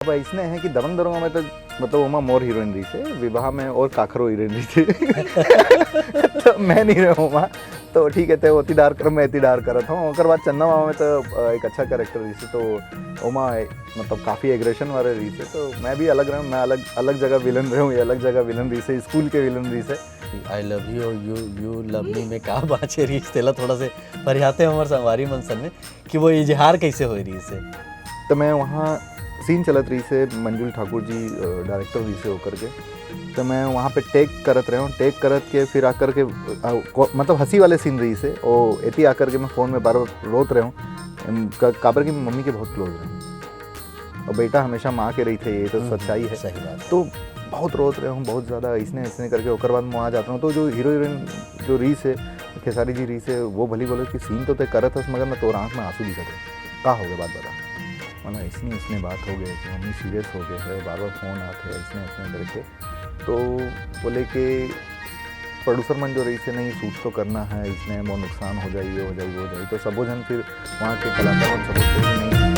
अब इसने है कि दबंग दरोगा में तो मतलब उमा मोर हीरोइन रही से विवाह में और काखरो हीरोइन रही थी तो मैं नहीं रहा उमा तो ठीक है ते वो तीदार कर मैं तीदार करत हूँ ओकर बाद चन्ना मामा में तो एक अच्छा कैरेक्टर रही से तो उमा मतलब काफ़ी एग्रेशन वाले रही से तो मैं भी अलग रहा हूँ मैं अलग अलग जगह विलन रहा हूँ ये अलग जगह विलन रही से स्कूल के विलन रही से I love you you love me में का बाचे रही तेला थोड़ा से फरियाते हमारे संगवारी मनसन में कि वो इजहार कैसे हो रही से। तो मैं वहाँ सीन चलत रही से मंजुल ठाकुर जी डायरेक्टर रही से होकर के तो मैं वहाँ पे टेक करत रहा हूँ टेक करत के फिर आकर के मतलब हंसी वाले सीन रही से और एती आकर के मैं फ़ोन में बार बार रोत रहा हूँ काबर की मम्मी के बहुत क्लोज रहे और बेटा हमेशा माँ के रही थे ये तो सच्चाई है। सही बात। तो बहुत रोत रहा हूँ बहुत ज़्यादा इसने इसने करके ओकर बाद मैं आ जाता हूँ तो जो हीरो हीरोइन जो रीस है खेसारी जी रीस है वो भली बोले कि सीन तो तय करत हस मगर मैं तो आँख में आंसू दिखा दे का हो गया बात बता मतलब इसने बात हो गई कि मम्मी सीरियस हो गए है बार बार फ़ोन आते हैं इसने करके तो बोले कि प्रोड्यूसर मन जो रही से नहीं शूट तो करना है इसने वो नुकसान हो जाए ये हो जाए वो हो जाए तो सबो जन फिर वहाँ के कलाकार सब नहीं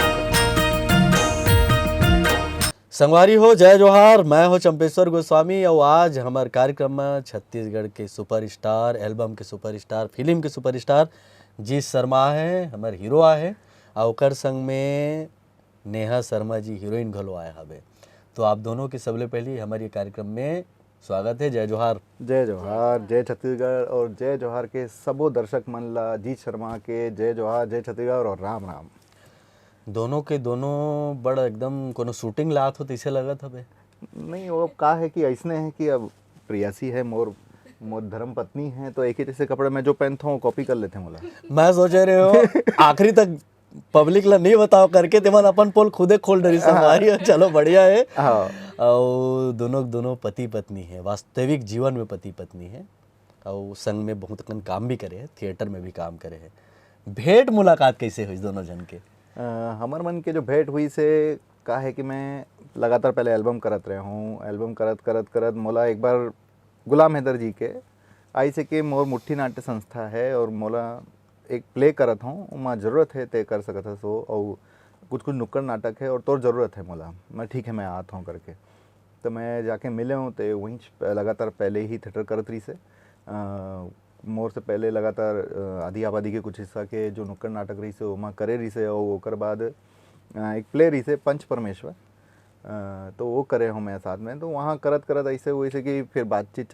संगवारी हो जय जोहार मैं हो चंपेश्वर गोस्वामी और आज हमारे कार्यक्रम में छत्तीसगढ़ के सुपरस्टार एल्बम के सुपरस्टार फिल्म के सुपरस्टार जी शर्मा है हमारे हीरो आए और ओकर संग में नेहा शर्मा जी हीरोइन घलो आए हवे तो आप दोनों के सबले पहले हमारे कार्यक्रम में स्वागत है। जय जोहार जय छत्तीसगढ़ और जय जोहार के सबो दर्शक मन ला जीत शर्मा के जय जोहार जय छत्तीसगढ़ और राम राम दोनों के दोनों बड़ एकदम कोनो शूटिंग लात हो तैसे लगत हवे नहीं वो अब का है कि ऐसने है कि अब प्रियासी है मोर मोर धर्म पत्नी है तो एक ही जैसे कपड़े मैं जो पहनता हूँ कॉपी कर लेते हैं मोला मैं सोचे रहे हो आखिरी तक पब्लिक ला नहीं बताओ करके तेमन अपन पोल खुदे खोल डरी संगवारी चलो बढ़िया है। और दोनों पति पत्नी है वास्तविक जीवन में पति पत्नी है और संग में बहुत कन काम भी करे है थिएटर में भी काम करे है। भेंट मुलाकात कैसे हुई दोनों जन के हमार मन के जो भेंट हुई से का है कि मैं लगातार पहले एल्बम करत रहा हूँ एल्बम करत मोला एक बार गुलाम हैदर जी के आई से कि मोर मुट्ठी नाट्य संस्था है और मोला एक प्ले करत हूँ वहाँ ज़रूरत है तय कर सकत है सो और कुछ नुक्कड़ नाटक है और तोर ज़रूरत है मोला मैं ठीक है मैं आता हूँ करके तो मैं जाके मिले हूँ तो वहीं लगातार पहले ही थिएटर करत रही से मोर से पहले लगातार आधी आबादी के कुछ हिस्सा के जो नुक्कड़ नाटक रही से वहाँ करे रही से और ओकर बाद एक प्ले रही से पंच परमेश्वर तो वो करे हूँ मैं साथ में तो वहाँ करत ऐसे हुई से कि फिर बातचीत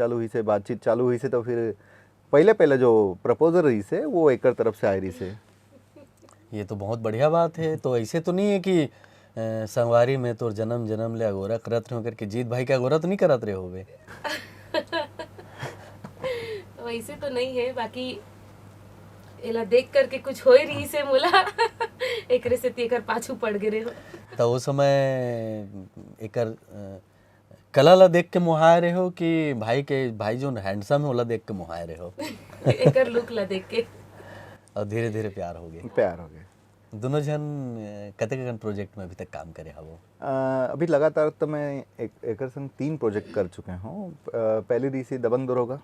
चालू हुई से तो फिर पहले जो प्रपोजल रही से वो एक तरफ से आई रही से। ये तो बहुत बढ़िया बात है। तो ऐसे तो नहीं है कि संगवारी में तो जन्म ले अगोरा करत रहे करके जीत भाई के अगोरा तो नहीं करत रहे होवे वैसे तो नहीं है बाकी एला देख करके कुछ हो रही से मोला एकरे से तेकर पाछू पड़ गए हो तो उस समय एकर कला ला देख के मुहाए रहे हो कि भाई जो हैंडसम है ओला देख के मुहाए रहे हो एकर लुक ला देख के और धीरे धीरे प्यार हो गए दोनों जन कते प्रोजेक्ट में अभी तक काम करे हवो अभी लगातार तो मैं एक संग 3 प्रोजेक्ट कर चुके हूँ। पहली रही से दबंग दरोगा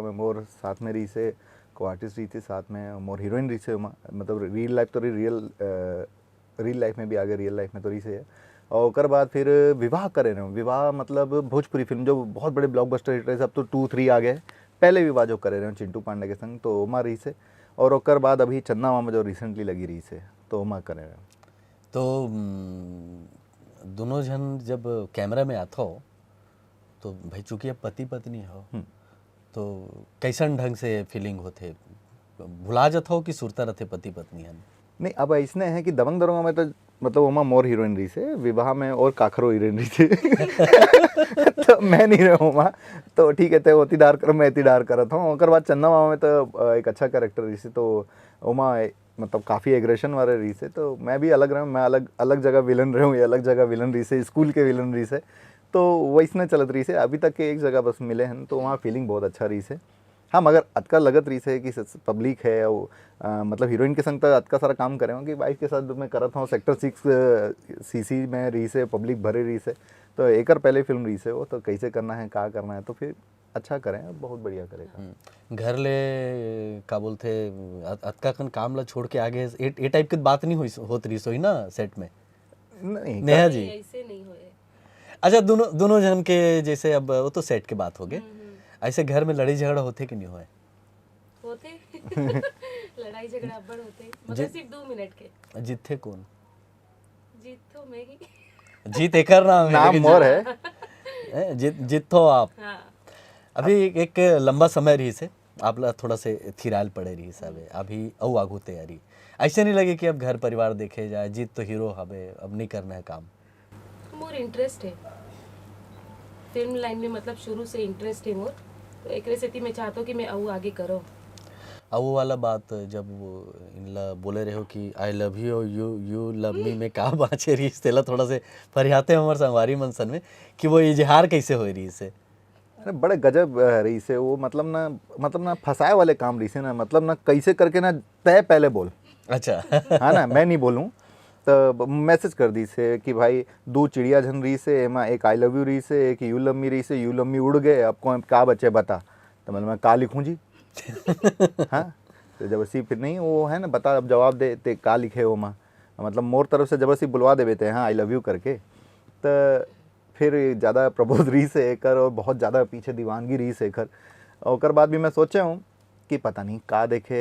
में मोर साथ में रही से को आर्टिस्ट रही थी साथ में मोर हीरोइन रही से मतलब रियल लाइफ तो रियल लाइफ में भी आ गए रियल लाइफ में तो रही से है और ओकर बाद फिर विवाह करे रहे विवाह मतलब भोजपुरी फिल्म जो बहुत बड़े ब्लॉकबस्टर हिट रहे सब तो 2-3 आ गए पहले विवाह जो करे रहे चिंटू पांडे के संग तो उमा रही से और ओकर बाद अभी चन्ना मामा जो रिसेंटली लगी रही से तो उमा करे रहे तो दोनों जन जब कैमरा में आता हो तो भाई चूंकि अब पति पत्नी हो तो कैसन ढंग से फीलिंग होते भुला जाता हो कि सुरता रहते पति पत्नी है नहीं अब इसने है कि दबंग दरोगा में तो मतलब उमा मोर हीरोइन रही से विवाह में और काखरो हीरोइन रही थी तो मैं नहीं रहा वहाँ तो ठीक है ते वो तीदार कर मैं तीदार करत हूँ ओकर बाद चन्ना मामा में तो एक अच्छा कैरेक्टर रही से तो उमा मतलब काफ़ी एग्रेशन वाले रही से तो मैं भी अलग रहा हूँ मैं अलग जगह विलन रहा हूँ ये अलग जगह विलन रही से स्कूल के विलन रही से तो वैसने चलत रही से अभी तक के एक जगह बस मिले हैं तो वहाँ फीलिंग बहुत अच्छा रही से। हाँ मगर अतका लगत रही से कि पब्लिक है और मतलब हीरोइन के संग तो अतका सारा काम करे हो कि वाइफ के साथ मैं करत हूँ सेक्टर 6 सीसी में रही से पब्लिक भरे रही से तो एक पहले फिल्म रही से वो तो कैसे करना है क्या करना है तो फिर अच्छा करें बहुत बढ़िया करेगा घर ले का बोलते अतका कन काम ला छोड़ के आगे ये टाइप की बात नहीं होत रही सोई ना सेट में नहीं नेहा जी, नहीं, ऐसे नहीं हुए। अच्छा दोनों दोनों जन के जैसे, अब वो तो सेट के बात हो गए, ऐसे घर में लड़ाई झगड़ा होते कि नहीं हुए? होते लड़ाई झगड़ा अब्बड़ होते, मगर जी- सिर्फ 2 मिनट के। जीते कौन? जीत तो मैं ही। जीत एकर नाम है, नाम लेकिन मोर है। जीतो आप। हाँ, अभी एक लंबा समय रही से आप ला थोड़ा से थिराल पड़े रही सब, अभी औ आगू तैयारी, ऐसे नहीं लगे कि अब घर परिवार देखे जाए, जीत तो हीरो हवे, अब नहीं करना है काम? मोर इंटरेस्ट है फिल्म लाइन में, मतलब शुरू से इंटरेस्ट है मोर, तो एक रेसिपी में चाहता हूँ कि मैं आऊ आगे करो। अब वो वाला बात जब वो इनला बोले रहे हो कि I love you, you love me में का बाँचे रही तेला थोड़ा से फरियाते हमारे संगवारी मनसन में कि वो इजहार कैसे हो रही से? अरे बड़े गजब रही से वो, मतलब ना फंसाए वाले काम रही से ना, मतलब ना कैसे करके ना तय पहले बोल, अच्छा हाँ ना, मैं नहीं बोलूँ तो मैसेज कर दी से कि भाई 2 चिड़िया झन रही से, एमा एक आई लव यू रही से, एक यू लव मी रही से, यू लव मी उड़ गए, अब कौन का बच्चे बता, तो मैं का लिखूँ जी। हाँ, तो जबरदस्ती फिर नहीं वो है ना, बता अब जवाब दे ते का लिखे हो माँ, मतलब मोर तरफ से जबरदस्ती बुलवा देवे थे हाँ आई लव यू करके, तो फिर ज़्यादा प्रपोज रही से एकर, और बहुत ज़्यादा पीछे दीवानगी रही से एकर। और ओकर बाद भी मैं सोचा हूँ कि पता नहीं का देखे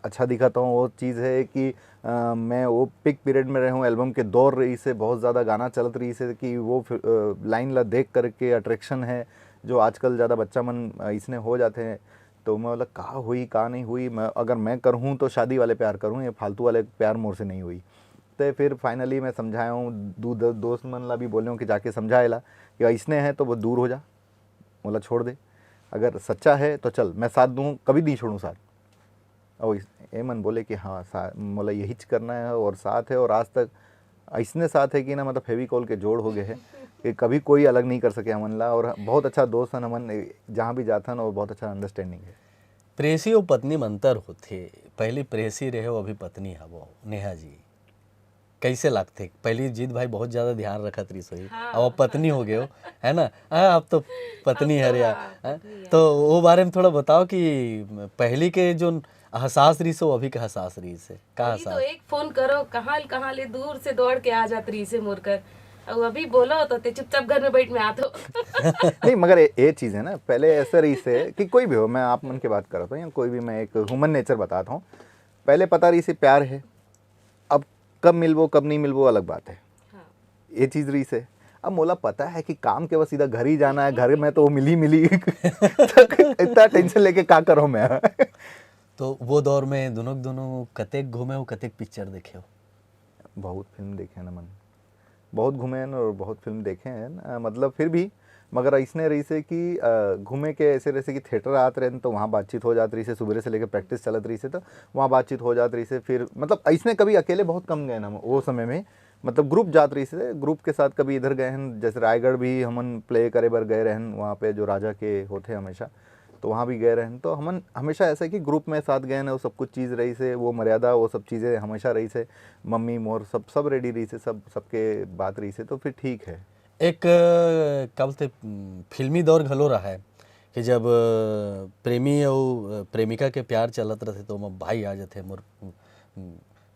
अच्छा दिखाता हूँ। वो चीज़ है कि मैं वो पिक पीरियड में रहूँ, एल्बम के दौर रही से बहुत ज़्यादा गाना चलत रही से कि वो लाइन ला देख करके अट्रैक्शन है जो आजकल ज़्यादा बच्चा मन इसने हो जाते हैं। तो मैं बोला का हुई का नहीं हुई, मैं अगर मैं करूँ तो शादी वाले प्यार करूँ, ये फालतू वाले प्यार मोर से नहीं हुई। तो फिर फाइनली मैं समझाया हूँ, दोस्त मन ला भी बोले हूँ कि जाके समझाएला कि ऐसने है तो वो दूर हो जा, बोला छोड़ दे, अगर सच्चा है तो चल मैं साथ दूँ, कभी नहीं छोड़ूँ साथ। और ये मन बोले कि हाँ मोला यही करना है और साथ है, और आज तक ऐसने साथ है कि ना मतलब फेविकॉल के जोड़ हो गए हैं कि कभी कोई अलग नहीं कर सके हमन ला, और बहुत अच्छा दोस्त है हमन, जहाँ भी जाथन और बहुत अच्छा अंडरस्टैंडिंग है। प्रेसी और पत्नी में अंतर होते, पहली प्रेसी रहे हो अभी पत्नी हवो, नेहा जी कैसे लगते? पहली जीत भाई बहुत ज्यादा ध्यान रखत रही सोई, हाँ, अब पत्नी हो गए हो है ना, हाँ अब तो पत्नी अब है तो रे। हाँ, हाँ? पत्नी है। तो वो बारे में थोड़ा बताओ कि पहली के जो एहसास रही से अभी के एहसास रही से का अभी तो एहसास? एक फोन करो कहाँ ले दूर से दौड़ के आ जात रही से मोर कर, और अभी बोलो तो ते चुपचाप घर में बैठ में आतो। नहीं मगर ये चीज़ है ना, पहले ऐसा रही से कि कोई भी हो, मैं आप मन की बात कर रहा हूँ या कोई भी, मैं एक ह्यूमन नेचर बताता हूँ। पहले पता रही से प्यार है, अब कब मिलबो कब नहीं मिलबो अलग बात है, हाँ, ये चीज़ रही से। अब मोला पता है कि काम के बस सीधा घर ही जाना है, घर में तो वो मिली तो इतना टेंशन लेके का करो मैं। तो वो दौर में दोनों दोनों कतेक घूमे हो, कतेक पिक्चर देखे हो? बहुत फिल्म देखे हैं ना मन, बहुत घूमे हैं और बहुत फिल्म देखे हैं मतलब फिर भी, मगर ऐसने रही से कि घूमे के ऐसे रही से कि थिएटर आते रहे तो वहाँ बातचीत हो जाती रही से, सुबह से लेकर प्रैक्टिस चलत रही से तो वहाँ बातचीत हो जाती रही से। फिर मतलब ऐसने कभी अकेले बहुत कम गए ना वो समय में, मतलब ग्रुप जात रही से, ग्रुप के साथ कभी इधर गए हैं, जैसे रायगढ़ भी हमन प्ले करे बर गए रहन, वहाँ पे जो राजा के होते हमेशा, तो वहाँ भी गए रहन। तो हमन हमेशा ऐसा है कि ग्रुप में साथ गए ना, वो सब कुछ चीज़ रही से, वो मर्यादा वो सब चीज़ें हमेशा रही से, मम्मी मोर सब रेडी रही से, सबके बात रही से, तो फिर ठीक है। एक क्या बोलते फिल्मी दौर घलो रहा है कि जब प्रेमी और प्रेमिका के प्यार चलत रहे तो मोर भाई आ जाते मोर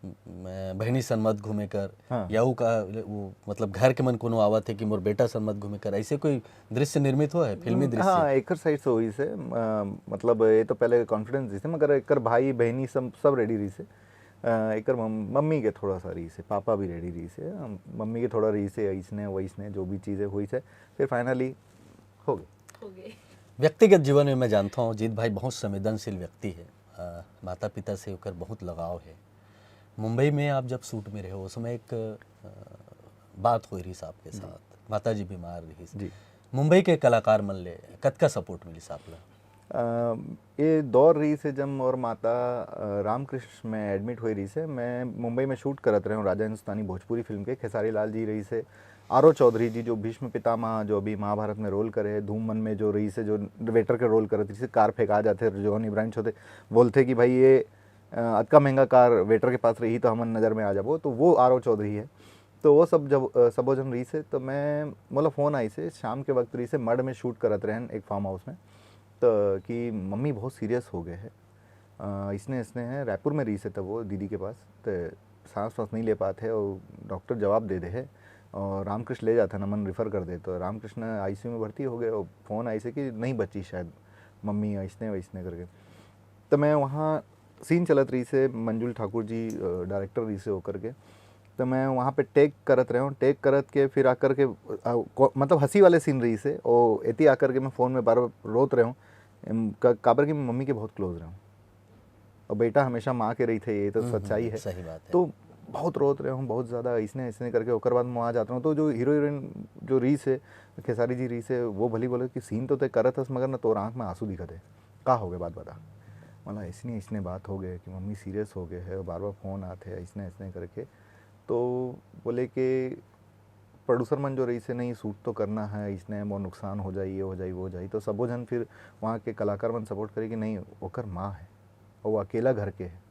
बहनी सन मत घूमे कर, हाँ। या वो का वो मतलब घर के मन कोनो आवत है कि मोर बेटा सन मत घूमे कर, ऐसे कोई दृश्य निर्मित हो है फिल्मी दृश्य? हाँ एकर साइड से हुई से मतलब ये तो पहले कॉन्फिडेंस रही से, मगर एकर भाई बहनी सब रेडी रही से। एकर मम्मी के थोड़ा सा रही से, पापा भी रेडी रही से, मम्मी के थोड़ा रही से ऐसने वैसने जो भी चीज़ें हुई से, फिर फाइनली हो गई। हो गए। व्यक्तिगत जीवन में मैं जानता हूँ जीत भाई बहुत संवेदनशील व्यक्ति है, माता पिता से होकर बहुत लगाव है। मुंबई में आप जब शूट में रहे हो उस समय एक बात हो रही साहब के साथ, माता जी बीमार रही जी। मुंबई के कलाकार मन ले कतका सपोर्ट मिली साहब ला? ये दौर रही से जब और माता रामकृष्ण में एडमिट हुई रही से, मैं मुंबई में शूट करत रहे हूँ राजा हिंदुस्तानी भोजपुरी फिल्म के, खेसारी लाल जी रही से, आरो चौधरी जी जो भीष्म पितामह जो अभी महाभारत में रोल करे, धूम मन में जो रही से जो वेटर के रोल करत रही से, कार फेंका जाते जोहन इब्राहिम छोटे बोलते कि भाई ये अतका महंगा कार वेटर के पास रही तो हमन नज़र में आ जाबो, तो वो आरो चौधरी है। तो वो सब जब सबोजन रही से, तो मैं मतलब फ़ोन आई से शाम के वक्त रही से, मड में शूट करत रहन एक फार्म हाउस में, तो कि मम्मी बहुत सीरियस हो गए हैं, इसने हैं रायपुर में रही से तब वो दीदी के पास, तो सांस वास नहीं ले पाते और डॉक्टर जवाब दे दे है और रामकृष्ण ले जाता नमन रेफ़र कर दे, तो रामकृष्ण आईसीयू में भर्ती हो गए और फ़ोन आई से कि नहीं बची शायद मम्मी ऐसने वैसने करके। तो मैं वहाँ सीन चलत रही से मंजुल ठाकुर जी डायरेक्टर रही से होकर के, तो मैं वहाँ पे टेक करत रहा हूँ, टेक करत के फिर आकर के मतलब हंसी वाले सीन रही से और एती आकर के मैं फ़ोन में बार बार रोत रहा हूँ काबर की मैं मम्मी के बहुत क्लोज रहा हूँ और बेटा हमेशा माँ के रही थे, ये तो सच्चाई है। सही बात है। तो बहुत रोत रहे हूँ बहुत ज़्यादा इसने इसने करके, ओकर बाद मैं वहाँ जाता हूँ तो जो हीरो हीरोइन जो रीस है खेसारी जी रीस है वो भली बोले कि सीन तो तय करत हस मगर ना तोर आँख में आंसू दिखत है, का हो गए बात बता। मतलब इसने इसने बात हो गए कि मम्मी सीरियस हो गए है और बार बार फ़ोन आते हैं इसने इसने करके। तो बोले कि प्रोड्यूसर मन जो रही से नहीं सूट तो करना है, इसने वो नुकसान हो जाए, ये हो जाए वो हो जाए। तो सबो जन फिर वहाँ के कलाकार मन सपोर्ट करे कि नहीं ओकर माँ है और वो अकेला घर के है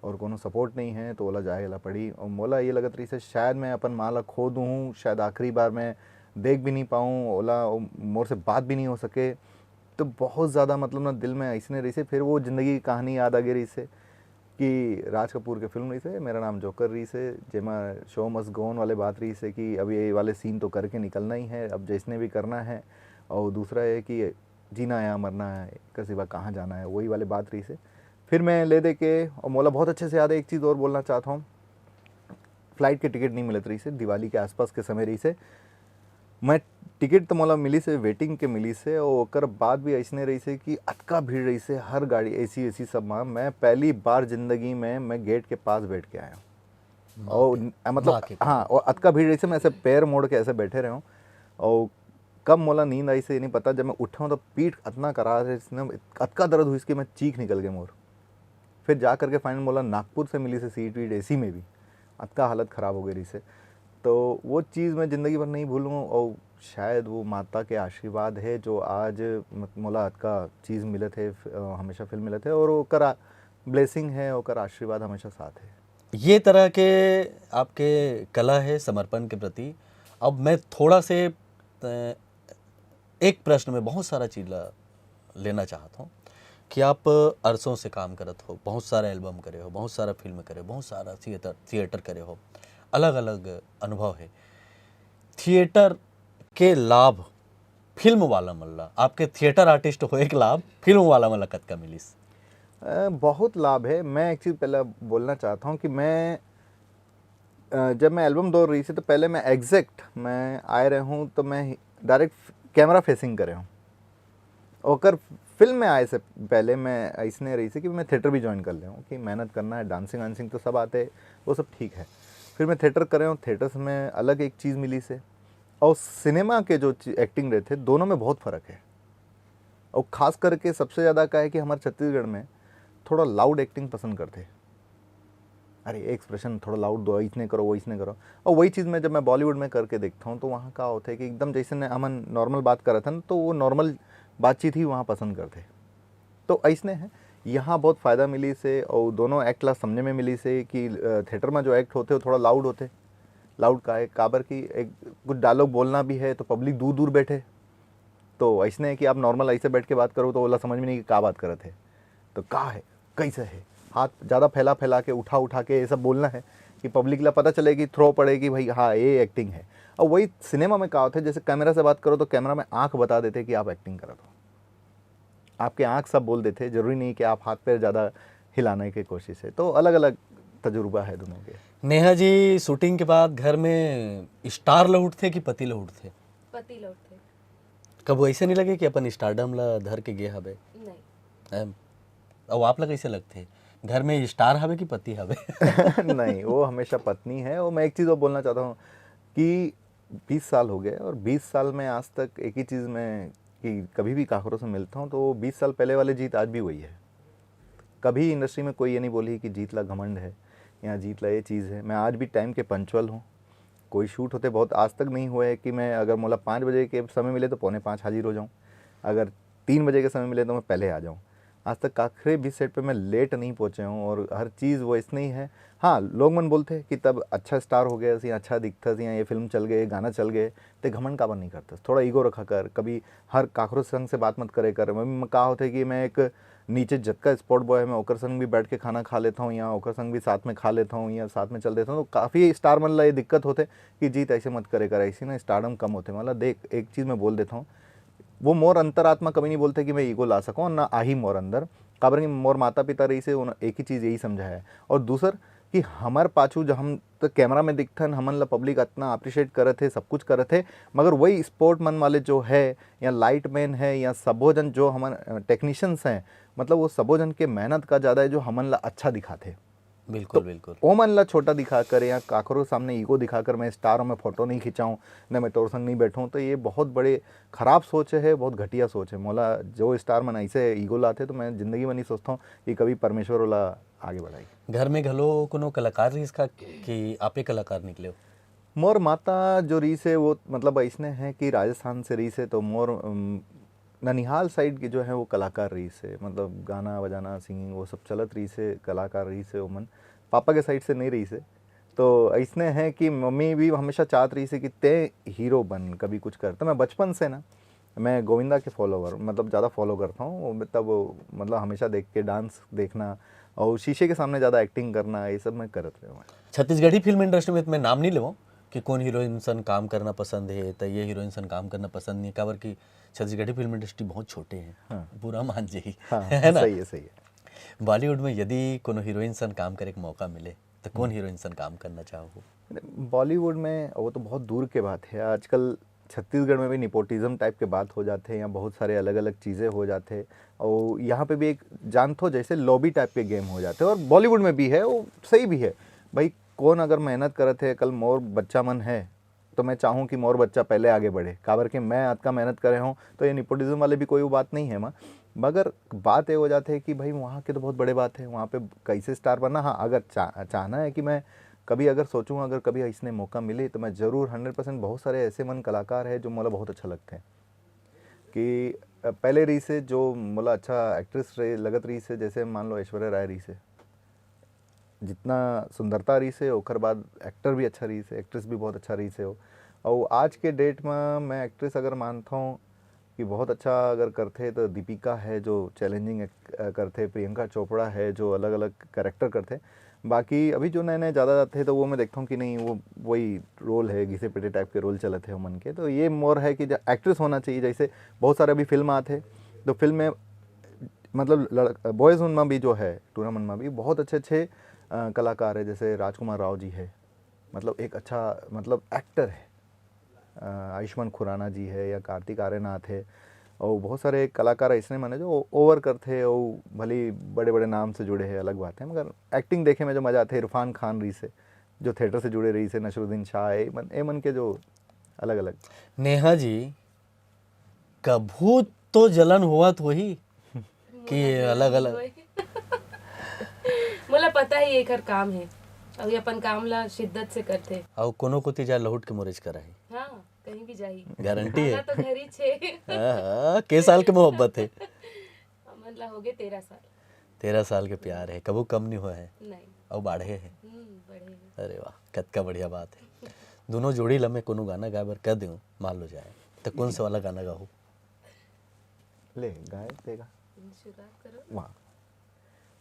और कोनो सपोर्ट नहीं है तो ओला जाएला पड़ी। और मोला ये लगत रही से शायद मैं अपन माँ ला खो दूँ, शायद आखिरी बार मैं देख भी नहीं पाऊँ, ओला मोर से बात भी नहीं हो सके। तो बहुत ज़्यादा मतलब ना दिल में ऐसने रही से फिर वो ज़िंदगी की कहानी याद आ गई रही से कि राज कपूर के फिल्म रही से मेरा नाम जोकर रही से, जेमा शो मस्ट गो ऑन वाले बात रही से कि अब ये वाले सीन तो करके निकलना ही है, अब जिसने भी करना है। और दूसरा है कि जीना है मरना है, इसके सिवा कहाँ जाना है, वही वाले बात रही से। फिर मैं ले दे के और मोला बहुत अच्छे से याद है। एक चीज़ और बोलना चाहता हूँ, फ्लाइट के टिकट नहीं मिलत रही से, दिवाली के आसपास के समय रही से मैं टिकट तो मोला मिली से वेटिंग के मिली से और ओकर बाद भी ऐसने रही से कि अतका भीड़ रही से, हर गाड़ी ऐसी ऐसी सब में। मैं पहली बार जिंदगी में मैं गेट के पास बैठ के आया हूँ और मतलब हाँ, और अतका भीड़ रही से मैं ऐसे पैर मोड़ के ऐसे बैठे रहे हूँ। और कब मोला नींद आई से ये नहीं पता, जब मैं उठा हूँ तो पीठ इतना करा रहे इसने, अतका दर्द हुई इसकी मैं चीख निकल गए मोर। फिर जा करके फाइनल मोला नागपुर से मिली से सीट वीट एसी में भी, अतका हालत ख़राब हो गई रही से। तो वो चीज़ मैं ज़िंदगी भर नहीं भूलूँ और शायद वो माता के आशीर्वाद है जो आज मोला अतका चीज़ मिले थे, हमेशा फिल्म मिले थे और ओकर ब्लेसिंग है, ओकर आशीर्वाद हमेशा साथ है। ये तरह के आपके कला है समर्पण के प्रति। अब मैं थोड़ा से एक प्रश्न में बहुत सारा चीज़ लेना चाहता हूँ कि आप अरसों से काम करत हो, बहुत सारा एल्बम करे हो, बहुत सारा फिल्म करे, बहुत सारा थिएटर करे हो, अलग अलग अनुभव है। थिएटर के लाभ फिल्म वाला मल्ला, आपके थिएटर आर्टिस्ट हो एक लाभ फिल्म वाला मल्ला कत का मिलिस? बहुत लाभ है। मैं एक चीज़ पहले बोलना चाहता हूँ कि मैं जब मैं एल्बम दौड़ रही थी तो पहले मैं एग्जैक्ट मैं आए रहे हूँ तो मैं डायरेक्ट कैमरा फेसिंग करे हूँ। ओकर फिल्म में आए से पहले मैं ऐसने रही थी कि मैं थिएटर भी ज्वाइन कर ले हूँ कि मेहनत करना है, डांसिंग वांसिंग तो सब आते, वो सब ठीक है। फिर मैं थिएटर करे हूँ, थिएटर्स में अलग एक चीज़ मिली से और सिनेमा के जो एक्टिंग रहे थे दोनों में बहुत फ़र्क है। और ख़ास करके सबसे ज़्यादा का है कि हमारे छत्तीसगढ़ में थोड़ा लाउड एक्टिंग पसंद करते, अरे एक्सप्रेशन थोड़ा लाउड दो, इसने करो वो इसने करो। और वही चीज़ मैं जब मैं बॉलीवुड में करके देखता हूँ तो वहाँ का होता है कि एकदम जैसे ने अमन नॉर्मल बात कर रहा था ना, तो वो नॉर्मल बातचीत ही वहाँ पसंद करते। तो ऐसने है यहाँ बहुत फ़ायदा मिली से और दोनों एक्ट ला समझने में मिली से कि थिएटर में जो एक्ट होते वो थोड़ा लाउड होते। लाउड का है काबर की एक कुछ डायलॉग बोलना भी है तो पब्लिक दूर दूर बैठे, तो ऐसने है कि आप नॉर्मल ऐसे बैठ के बात करो तो ओला समझ में नहीं कि क्या बात करत है, तो का है कैसे है, हाथ ज़्यादा फैला फैला के उठा उठा के ये सब बोलना है कि पब्लिक ला पता चले कि थ्रो पड़ेगी भाई हाँ ये एक्टिंग है। और वही सिनेमा में क्या होता है, जैसे कैमरा से बात करो तो कैमरा में आंख बता देते कि आप एक्टिंग करत हो, आपके आंख सब बोल देते, जरूरी नहीं कि आप हाथ पैर ज़्यादा हिलाने की कोशिश है। तो अलग अलग तजुर्बा है दोनों के। नेहा जी, शूटिंग के बाद घर में स्टार लौट थे कि पति लौट थे? पति लौट थे। कब ऐसे नहीं लगे कि अपन स्टारडम ला धर के गे हवे? नहीं। और आप लोग कैसे लगते घर में स्टार हवे कि पति हवे? नहीं, वो हमेशा पत्नी है। और मैं एक चीज़ और बोलना चाहता हूँ कि 20 साल हो गए और 20 साल में आज तक एक ही चीज़ में कि कभी भी काकरों से मिलता हूँ तो 20 साल पहले वाली जीत आज भी वही है। कभी इंडस्ट्री में कोई ये नहीं बोली कि जीत ला घमंड है या जीत ला ये चीज़ है। मैं आज भी टाइम के पंचुअल हूँ। कोई शूट होते बहुत आज तक नहीं हुआ है कि मैं अगर मोला 5 बजे के समय मिले तो 4:45 हाजिर हो जाऊँ, अगर 3 बजे के समय मिले तो मैं पहले आ जाऊँ। आज तक काखरे भी सेट पे मैं लेट नहीं पहुँचे हूँ और हर चीज़ वो इसने ही है। हाँ, लोग मन बोलते कि तब अच्छा स्टार हो गया सी, अच्छा दिखता सी, ये फिल्म चल गए, गाना चल गए, ते घमंड काबर नहीं करता, थोड़ा ईगो रखा कर, कभी हर काखरो संग से बात मत करे कर। मैं कहा होता कि मैं एक नीचे जतका स्पॉट बॉय है, मैं ओकर संग भी बैठ के खाना खा लेता हूँ या ओकर संग भी साथ में खा लेता हूँ या साथ में चल देता हूँ। तो काफ़ी स्टार मन ला ये दिक्कत होते कि जीत ऐसे मत करे कर, ऐसी ना स्टारडम कम होते। मतलब देख, एक चीज़ मैं बोल देता हूँ, वो मोर अंतरात्मा कभी नहीं बोलते कि मैं ईगो ला सकूँ, ना आ ही मोर अंदर, काबर कि मोर माता पिता रही से एक ही चीज़ यही समझा है। और दूसर कि हमार पाछू जो हम तो कैमरा में दिखथन, हमन ला पब्लिक इतना अप्रिशिएट करत है, सब कुछ करत है, मगर वही स्पोर्ट मन वाले जो है या लाइट मैन है या सबो जन जो हमारे टेक्नीशियंस हैं, मतलब वो सबो जन के मेहनत का ज़्यादा है जो हमन ला अच्छा दिखाते। बिल्कुल बिल्कुल। ओ मन ला छोटा दिखाकर या काकरो सामने ईगो दिखाकर मैं स्टार हूँ, मैं फोटो नहीं खिंचाऊँ, न मैं तोर संग नहीं बैठूँ, तो ये बहुत बड़े खराब सोच है, बहुत घटिया सोच है। मोला जो स्टार मन ऐसे ईगो लाते तो मैं जिंदगी में नहीं सोचता हूँ कि कभी परमेश्वर वाला आगे बढ़ाई। घर में घलो कोनो कलाकार रहीस का कि आपे कलाकार निकले हो? मोर माता जो रही से वो मतलब ऐसने है कि राजस्थान से रही से, तो मोर ननिहाल साइड की जो है वो कलाकार रही से, मतलब गाना बजाना सिंगिंग वो सब चलत रही से, कलाकार रही से वो मन। पापा के साइड से नहीं रही से। तो ऐसने है कि मम्मी भी हमेशा चाहत रही से कि ते हीरो बन, कभी कुछ कर। तो मैं बचपन से ना, मैं गोविंदा के फॉलोवर मतलब ज़्यादा फॉलो करता हूँ, तब मतलब हमेशा देख के डांस देखना और शीशे के सामने ज़्यादा एक्टिंग करना, ये सब मैं करत रहा हूँ। छत्तीसगढ़ी फिल्म इंडस्ट्री में मैं नाम नहीं लेवा कि कौन हीरोइन सन काम करना पसंद है, तो ये हीरोइन सन काम करना पसंद नहीं, काबर कि छत्तीसगढ़ी फिल्म इंडस्ट्री बहुत छोटे हैं। हाँ। पूरा मान जाइए। हाँ, है ना? सही है, सही है। बॉलीवुड में यदि कोनो हीरोइन सन काम करे के मौका मिले तो कौन हीरोइन सन काम करना चाहो? बॉलीवुड में वो तो बहुत दूर के बात है। आजकल छत्तीसगढ़ में भी निपोटिज्म टाइप के बात हो जाते हैं, यहाँ बहुत सारे अलग अलग चीज़ें हो जाते हैं, और यहाँ पे भी एक जानथो जैसे लॉबी टाइप के गेम हो जाते हैं, और बॉलीवुड में भी है, वो सही भी है। भाई कौन अगर मेहनत करत है, कल मोर बच्चा मन है तो मैं चाहूँ कि मोर बच्चा पहले आगे बढ़े, काबर कि मैं आज का मेहनत करे हूँ, तो ये निपोटिज्म वाले भी कोई वो बात नहीं है माँ। मगर बात ये हो जाती है कि भाई वहाँ के तो बहुत बड़े बात है, वहाँ पे कैसे स्टार बनना। हाँ, अगर चाहना है कि मैं कभी अगर सोचूं, अगर कभी इसने मौका मिले तो मैं ज़रूर 100%। बहुत सारे ऐसे मन कलाकार हैं जो मोला बहुत अच्छा लगते हैं कि पहले रही से जो मोला अच्छा एक्ट्रेस रहे लगत रही से, जैसे मान लो ऐश्वर्या राय रही से, जितना सुंदरता रही से ओकर बाद एक्टर भी अच्छा रही से, एक्ट्रेस भी बहुत अच्छा रही से हो। और आज के डेट में मैं एक्ट्रेस अगर मानता हूँ कि बहुत अच्छा अगर करते तो दीपिका है जो चैलेंजिंग करते, प्रियंका चोपड़ा है जो अलग अलग कैरेक्टर करते। बाकी अभी जो नए नए ज़्यादा आते हैं तो वो मैं देखता हूँ कि नहीं, वो वही रोल है, घिसे पिटे टाइप के रोल चलते हैं मन के। तो ये मोर है कि एक्ट्रेस होना चाहिए। जैसे बहुत सारे अभी फिल्म आते तो फिल्म में मतलब बॉयज़ उनमें भी जो है टूर्नामेंट में भी बहुत अच्छे अच्छे कलाकार है, जैसे राजकुमार राव जी है, मतलब एक अच्छा मतलब एक्टर है। आयुष्मान खुराना जी है या कार्तिक आर्यनाथ है, और बहुत सारे कलाकार ऐसे माने जो ओवर करते हैं और भले बड़े बड़े नाम से जुड़े हैं, अलग बात है, मगर एक्टिंग देखे में जो मज़ा आते है। इरफान खान रही से जो थिएटर से जुड़े रही से, नसरुद्दीन शाह ए मन के जो अलग अलग। नेहा जी, कभू तो जलन हुआ तो वही कि अलग अलग मोला पता ही एक हर काम है, अभी अपन काम ला शिद्दत से करते। और कोनो को तीजा लहुट के मोरेज करा है। हाँ, कहीं भी जाही गारंटी है। खाना तो घर ही छे। हाँ, के साल के मोहब्बत है? हमन ला हो गए 13 साल। 13 साल के प्यार है, कबू कम नहीं हुआ है नहीं। और बाढ़े है। बड़े हैं। अरे वाह, कतका बढ़िया बात है। दोनों जोड़ी लमे कोनो गाना गाए बर कह दूँ मान लो जाए तो कौन सा वाला गाना गाओ? ले गाए देगा शुरुआत करो। वहाँ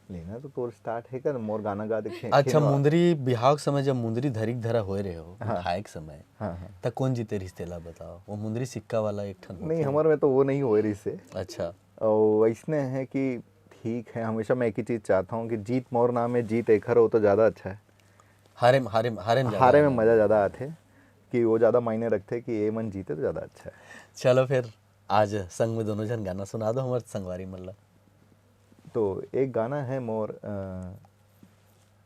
लेना तो तोर स्टार्ट है कर, मोर गाना गा देखे। अच्छा, मुंदरी बिहाव के समय जब मुंदरी धरिक धरा होए रहे हो, हाँ। उठाए के समय, हाँ हाँ। तब कौन जीते रिश्ते ला बताओ? वो मुंदरी सिक्का वाला एक ठन होते नहीं, हैं। हमारे में तो वो नहीं हो रही से। अच्छा। और ऐसने है कि ठीक है, हमेशा मैं एक ही चीज़ चाहता हूँ कि जीत मोर नाम है, जीत एक हर हो तो ज़्यादा अच्छा है। हारे हारे हारे में हारे में मज़ा ज़्यादा आते कि वो ज़्यादा मायने रखते कि ये मन जीते तो ज़्यादा अच्छा है। चलो फिर आज संग में दोनों जन गाना सुना दो हमारे संगवारी मल्ला। तो एक गाना है मोर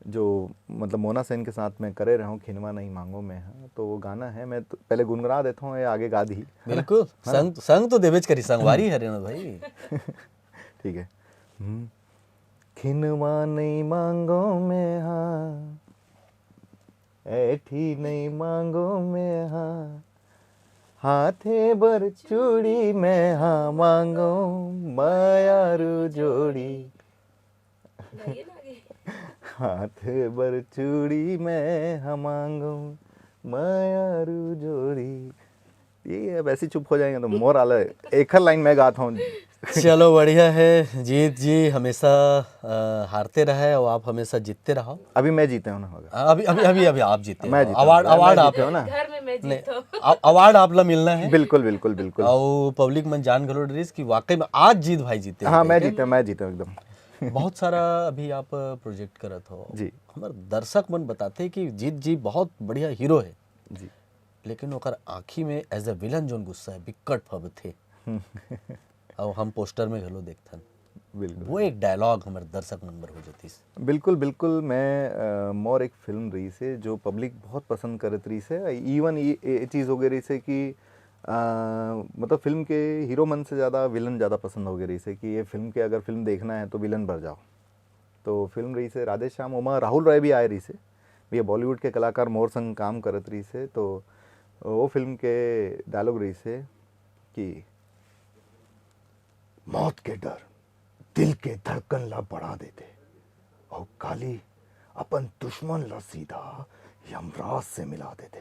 जो मतलब मोना सेन के साथ में करे रहा हूँ, खिनवा नहीं मांगो में। हाँ, तो वो गाना है, मैं तो पहले गुनगुना देता हूँ, ये आगे गा दी। बिल्कुल। संग तो देवेज करी, संगवारी है ना भाई। ठीक है। खिनवा नहीं मांगो में हाँ, ऐठी नहीं मांगो में हाँ, हाथे बर चूड़ी मैं हाँ मांगो मायारू जोड़ी, गाइए ना आगे। हाथ बर चूड़ी मैं हाँ मांगो मायारू जोड़ी। ये अब ऐसे चुप हो जाएंगे तो मोर आला एक हर लाइन मैं गाता हूँ। चलो बढ़िया है। जीत जी हमेशा हारते रहे और आप हमेशा जीतते रहो। अभी मैं जीते हूँ ना होगा, अभी अभी अभी अभी आप जीते मैं हो। जीता अवार्ड हूँ, अवार्ड मैं आप जीते हूँ ना। घर में मैं नहीं जीतो। अवार्ड आप ला मिलना है। बिल्कुल बिल्कुल बिल्कुल। और पब्लिक मन जान गलो ड्रेस कि वाकई में आज जीत भाई जीते हाँ हैं, ठीक मैं जीता हूँ एकदम। है? बहुत सारा अभी आप प्रोजेक्ट करत हो। जी हमारे दर्शक मन बताते हैं कि जीत जी बहुत बढ़िया हीरो है, जी। लेकिन ओकर आँखी में एज ए विलन जोन गुस्सा है बिकट फब थे। और हम पोस्टर में घलो देखथन बिल्कुल वो एक डायलॉग हमारे दर्शक नंबर हो जातीस। बिल्कुल बिल्कुल। मैं मोर एक फिल्म रही से जो पब्लिक बहुत पसंद करत रही से। इवन ये चीज़ हो गई रही से कि मतलब फिल्म के हीरो मन से ज़्यादा विलन ज़्यादा पसंद हो गई रही से कि ये फिल्म के अगर फिल्म देखना है तो विलन भर जाओ। तो फिल्म रही से राधे श्याम, उमा राहुल राय भी आए रही से, ये बॉलीवुड के कलाकार मोर संग काम करत रही से। तो वो फिल्म के डायलॉग रही से कि मौत के डर दिल के धड़कन ला बढ़ा देते और काली अपन दुश्मन ला सीधा यमराज से मिला देते।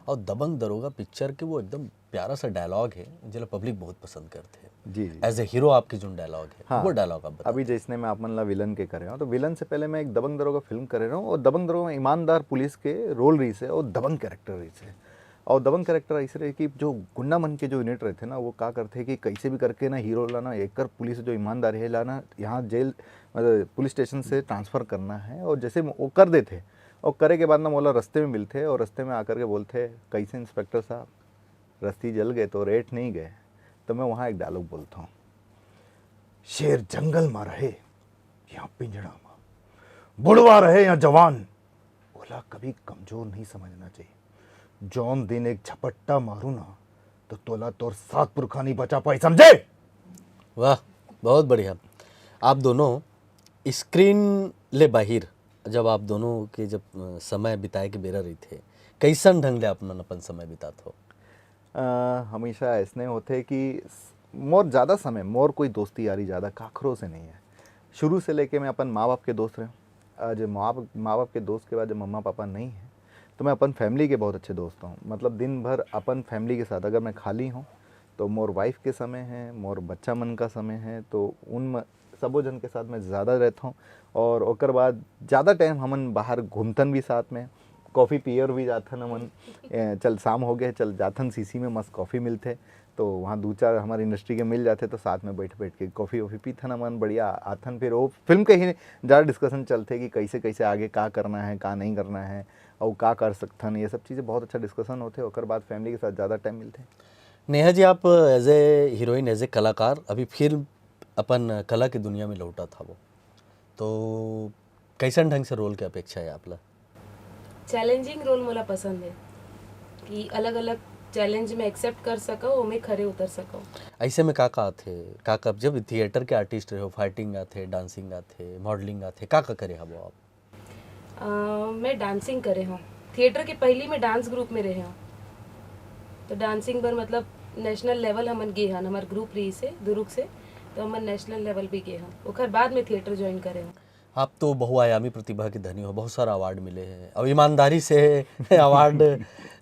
और दबंग दरोगा पिक्चर के वो एकदम प्यारा सा डायलॉग है जिला पब्लिक बहुत पसंद करते हैं। जी जी। एज ए हीरो आपकी जो डायलॉग है हाँ, वो डायलॉग आप बताओ। अभी जैसने मैं आपन ला विलन के करे हूँ, तो विलन से पहले मैं एक दबंग दरोगा फिल्म करे रहा हूँ। और दबंग दरोगा में ईमानदार पुलिस के रोल रही से और दबंग कैरेक्टर रही से। और दबंग कैरेक्टर ऐसे रहे कि जो गुंडा मन के जो यूनिट रहते ना, वो क्या करते कि कैसे भी करके ना हीरो लाना, एक कर पुलिस जो ईमानदार है लाना यहाँ जेल मतलब पुलिस स्टेशन से ट्रांसफ़र करना है। और जैसे वो कर देते और करे के बाद ना मोला रास्ते में मिलते और रास्ते में आकर के बोलते कैसे इंस्पेक्टर साहब रस्ती जल गए तो रेट नहीं गए। तो मैं वहाँ एक डायलॉग बोलता हूँ, शेर जंगल में रहे या पिंजड़ा में, बुढ़वा रहे या जवान, बोला कभी कमजोर नहीं समझना चाहिए। जौन दिन एक झपट्टा मारू ना तो तोला तोर सात पुरखा नहीं बचा पाई, समझे? वाह बहुत बढ़िया। आप दोनों स्क्रीन ले बाहिर जब आप दोनों के जब समय बिताए के बेरा रही थे, कैसन ढंग ले अपन अपन समय बितात हो? हमेशा ऐसने होते कि मोर ज़्यादा समय मोर कोई दोस्ती यारी ज़्यादा काखरों से नहीं है। शुरू से लेके मैं अपन माँ बाप के दोस्त रहे हूँ। जब माँ बाप के दोस्त के बाद जब मम्मा पापा नहीं हैं तो मैं अपन फैमिली के बहुत अच्छे दोस्त हूँ। मतलब दिन भर अपन फैमिली के साथ, अगर मैं खाली हूँ तो मोर वाइफ के समय है, मोर बच्चा मन का समय है, तो उन सबो जन के साथ मैं ज़्यादा रहता हूँ। और ओकर बाद ज़्यादा टाइम हमन बाहर घूमतन भी साथ में, कॉफ़ी पियर भी जाथन हमन। चल शाम हो गए चल जाथन सीसी में मस्त कॉफ़ी मिलते तो वहाँ दो चार हमारे इंडस्ट्री के मिल जाते तो साथ में बैठ के कॉफ़ी वॉफ़ी पीथन हमन बढ़िया आथन। फिर वो फिल्म के ही ज़्यादा डिस्कशन चलते कि कैसे कैसे आगे का करना है का नहीं करना है और का कर सकथन, ये सब चीज़ें बहुत अच्छा डिस्कशन होते। और बाद फैमिली के साथ ज़्यादा टाइम मिलते। नेहा जी आप as a heroine as a कलाकार अभी फिर अपन कला की दुनिया में लौटा था वो, तो कैसन ढंग से रोल की अपेक्षा है आपला? चैलेंजिंग रोल मोला पसंद है कि अलग अलग चैलेंज में एक्सेप्ट कर सको, ओमे खरे उतर सको। ऐसे में का थे का जब थिएटर के आर्टिस्ट रहे हो, फाइटिंग आथे, डांसिंग आथे, मॉडलिंग आथे, का करे हबो आप? मैं डांसिंग करे हूँ। थिएटर के पहली मैं डांस ग्रुप में रहे हूँ, तो डांसिंग पर मतलब नेशनल लेवल हमन गे हन, हमार ग्रुप रही से दुर्ग से, तो हमन नेशनल लेवल भी गे हन। ओकर बाद में थिएटर ज्वाइन करे हूँ। आप तो बहुआयामी प्रतिभा के धनी हो, बहुत सारा अवार्ड मिले हैं और ईमानदारी से अवार्ड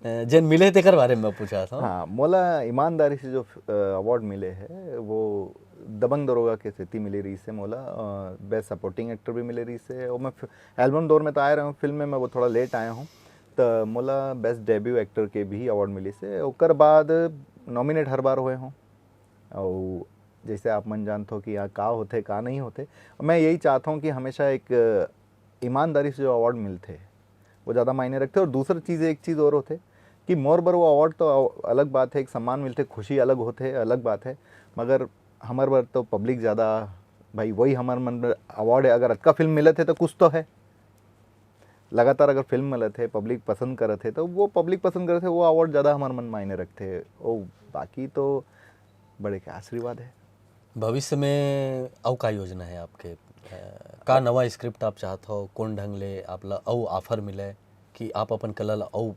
जिन मिले तेकर बारे में मैं पूछा था। हाँ, मोला ईमानदारी से जो अवार्ड मिले हैं वो दबंग दरोगा के स्थिति मिली रही से मोला। बेस्ट सपोर्टिंग एक्टर भी मिले रही से। और मैं एल्बम दौर में तो आया रहा हूँ, फिल्म में मैं वो थोड़ा लेट आया हूँ, तो मोला बेस्ट डेब्यू एक्टर के भी अवार्ड मिली से। ओकर बाद नॉमिनेट हर बार हुए हों। और जैसे आप मन जानते हो कि यहाँ का होते का नहीं होते, मैं यही चाहता हूँ कि हमेशा एक ईमानदारी से जो अवार्ड मिलते वो ज़्यादा मायने रखते। और दूसरी चीज़ एक चीज़ और होते कि मोर बर वो अवार्ड तो अलग बात है, एक सम्मान मिलते, खुशी अलग होते अलग बात है, मगर हमार बर तो पब्लिक ज़्यादा भाई वही हमार मन अवार्ड है। अगर अच्छा फिल्म मिले थे तो कुछ तो है, लगातार अगर फिल्म मिले थे पब्लिक पसंद करे थे तो वो पब्लिक पसंद करे थे, वो अवार्ड ज़्यादा हमारे मन मायने रखते। और बाकी तो बड़े के आशीर्वाद है। भविष्य में औ का योजना है आपके? का नवा स्क्रिप्ट आप चाहते हो, कौन ढंग ले आप ला औ ऑफर मिले कि आप अपन कला ला औ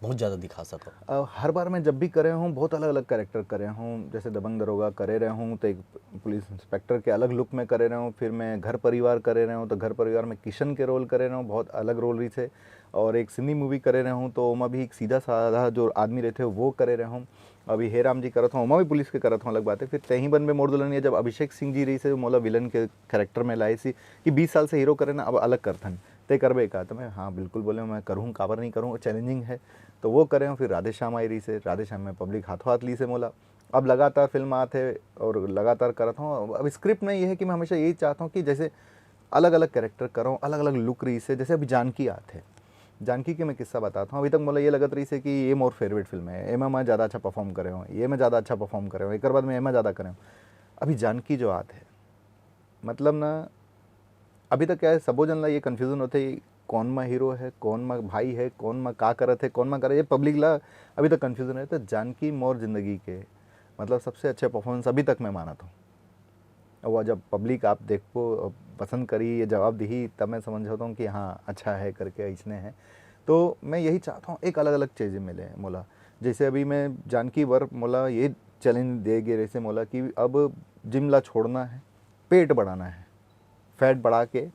बहुत ज़्यादा दिखा सको? हर बार मैं जब भी करे हूँ बहुत अलग अलग कैरेक्टर करे हूँ, जैसे दबंग दरोगा करे रहे हूँ तो एक पुलिस इंस्पेक्टर के अलग लुक में करे रहे हूँ, फिर मैं घर परिवार करे रहे हूँ तो घर परिवार में किशन के रोल करे रहे हूँ, बहुत अलग रोल रही थे। और एक सिंधी मूवी करे रहे हूँ तो उमा भी एक सीधा साधा जो आदमी रहते वो करे रहे हूँ। अभी हे राम जी करत हूँ, उमा भी पुलिस के करत हूँ, अलग बात है। फिर तही बन में मोर दुल्हनिया जब अभिषेक सिंह जी रही से मोला विलन के कैरेक्टर में लाई सी कि 20 साल से हीरो करे ना, अब अलग करथन ते करबे का, तो मैं हाँ बिल्कुल बोले मैं करूँ, काबर नहीं करूँ, चैलेंजिंग है तो वो करे हूँ। फिर राधे श्याम आई रही से, राधे श्याम में पब्लिक हाथों हाथ ली से मोला, अब लगातार फिल्म आते और लगातार करता हूँ। अब स्क्रिप्ट में ये है कि मैं हमेशा यही चाहता हूँ कि जैसे अलग अलग कैरेक्टर करूँ, अलग अलग लुक रही से। जैसे अभी जानकी आते, जानकी के मैं किस्सा बताता हूँ। अभी तक मोला ये लगत रही से कि ये मोर फेवरेट फिल्म है, एमा मैं ज़्यादा अच्छा परफॉर्म करे हूँ, ये मैं ज़्यादा अच्छा परफॉर्म करे हूँ, एक बाद में एमा ज़्यादा करे हूँ। अभी जानकी जो आते है मतलब ना, अभी तक क्या है सबो जन ला ये कन्फ्यूजन होते है कौन मा हीरो है, कौन मा भाई है, कौन मा का करत है, कौन मा करे, ये पब्लिक ला अभी तक कन्फ्यूजन है। तो जानकी मोर जिंदगी के मतलब सबसे अच्छे परफॉर्मेंस अभी तक मैं मानता हूँ। और वह जब पब्लिक आप देखो पसंद करी, ये जवाब दी, तब मैं समझ जाता हूँ कि हाँ अच्छा है करके इसने है। तो मैं यही चाहता हूँ एक अलग अलग चीज़ें मिले मोला। जैसे अभी मैं जानकी वर मोला ये चैलेंज दे गए जैसे मोला कि अब जिम ला छोड़ना है, पेट बढ़ाना है, फैट बढ़ा के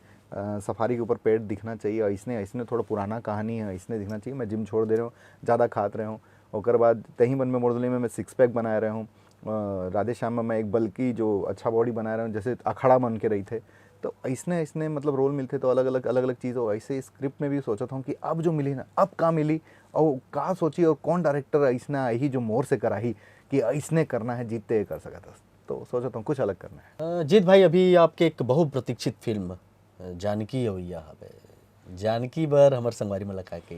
सफारी के ऊपर पेट दिखना चाहिए, और इसने इसने थोड़ा पुराना कहानी है, इसने दिखना चाहिए। मैं जिम छोड़ दे रहा हूँ, ज़्यादा खात रहे हूँ। और बाद तही बन में मोरदली में मैं 6 पैक बना रहा हूँ। राधे श्याम में मैं एक बल्कि जो अच्छा बॉडी बना रहा हूँ, जैसे अखाड़ा मन के रही थे। तो ऐसने ऐसने मतलब रोल मिलते तो अलग अलग चीज़ हो। ऐसे स्क्रिप्ट में भी सोचा था कि अब जो मिली ना, अब का मिली और का सोची और कौन डायरेक्टर ऐसना ही जो मोर से कराही कि ऐसने करना है, जीतते कर सका था। तो सोचा था कुछ अलग करना है। जीत भाई, अभी आपके एक बहुप्रतीक्षित फिल्म जानकी अवैया हवे, जानकी बर हमर संगवारी में लगा के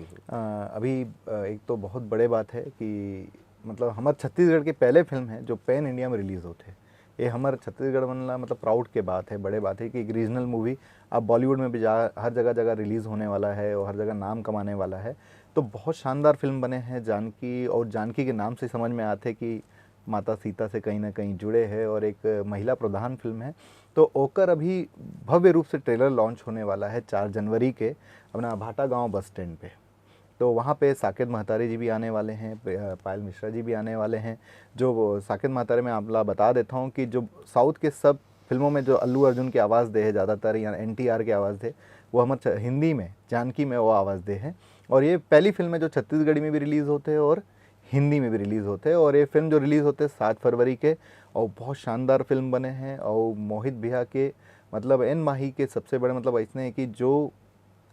अभी एक तो बहुत बड़े बात है कि मतलब हमारे छत्तीसगढ़ के पहले फिल्म है जो पैन इंडिया में रिलीज़ होते। ये हमारे छत्तीसगढ़ बनना मतलब प्राउड के बात है, बड़े बात है कि एक रीजनल मूवी अब बॉलीवुड में भी हर जगह जगह रिलीज़ होने वाला है और हर जगह नाम कमाने वाला है। तो बहुत शानदार फिल्म बने हैं जानकी, और जानकी के नाम से समझ में आते कि माता सीता से कहीं ना कहीं जुड़े हैं और एक महिला प्रधान फिल्म है। तो ओकर अभी भव्य रूप से ट्रेलर लॉन्च होने वाला है 4 जनवरी के अपना भाटा गांव बस स्टैंड पे। तो वहाँ पे साकेत महतारी जी भी आने वाले हैं, पायल मिश्रा जी भी आने वाले हैं। जो साकेत महतारी में आपला बता देता हूँ कि जो साउथ के सब फिल्मों में जो अल्लू अर्जुन की आवाज़ दे है ज़्यादातर, या NTR की आवाज़ दे, वो हमारे हिंदी में जानकी में वो आवाज़ दे है। और ये पहली फिल्म है जो छत्तीसगढ़ी में भी रिलीज़ होते हैं और हिंदी में भी रिलीज़ होते हैं। और ये फिल्म जो रिलीज़ होते हैं 7 फरवरी के, और बहुत शानदार फिल्म बने हैं। और मोहित भैया के मतलब एन माही के सबसे बड़े मतलब ऐसे हैं कि जो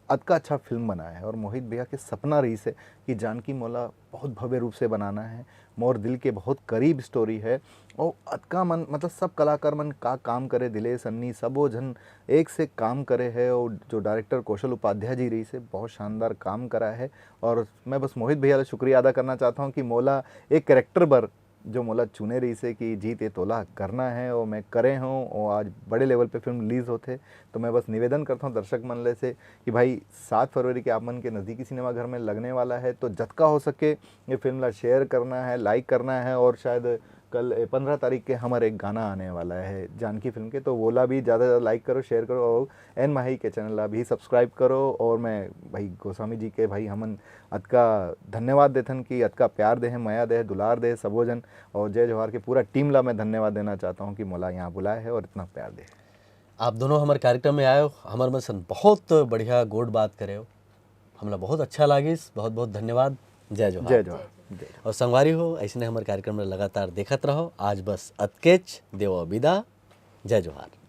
अतका अच्छा फिल्म बना है, और मोहित भैया के सपना रही से कि जानकी मोला बहुत भव्य रूप से बनाना है, मोर दिल के बहुत करीब स्टोरी है। और अतका मन मतलब सब कलाकार मन का काम करे, दिलेश अन्नी सबो जन एक से काम करे है। और जो डायरेक्टर कौशल उपाध्याय जी रही से बहुत शानदार काम करा है। और मैं बस मोहित भैया का शुक्रिया अदा करना चाहता हूँ कि मोला एक कैरेक्टर पर जो मोला चुने रही से कि जीत ये तोला करना है, और मैं करे हूँ और आज बड़े लेवल पे फिल्म रिलीज़ होते। तो मैं बस निवेदन करता हूँ दर्शक मन से कि भाई 7 फरवरी के आप मन के नज़दीकी सिनेमाघर में लगने वाला है, तो जतका हो सके ये फिल्म ला शेयर करना है, लाइक करना है। और शायद कल 15 तारीख के हमारे एक गाना आने वाला है जानकी फिल्म के, तो वोला भी ज़्यादा ज़्यादा लाइक करो, शेयर करो, और एन माही के चैनल ला भी सब्सक्राइब करो। और मैं भाई गोस्वामी जी के भाई हमन अतका धन्यवाद देथन कि अतका प्यार दे, माया दे, दुलार दे सबो जन। और जय जवाहर के पूरा टीम ला मैं धन्यवाद देना चाहता हूँ कि मोला यहाँ बुलाए है और इतना प्यार दे। आप दोनों हमारे कार्यक्रम में आए हो, हमारे मन सन बहुत बढ़िया गोड बात करे हो, हमला बहुत अच्छा लागिस, बहुत बहुत धन्यवाद। जय जवाहर। जय जवाहर। और संगवारी हो ऐसे हमारे कार्यक्रम में लगातार देखत रहो। आज बस अतकेच देव विदा। जय जवाहर।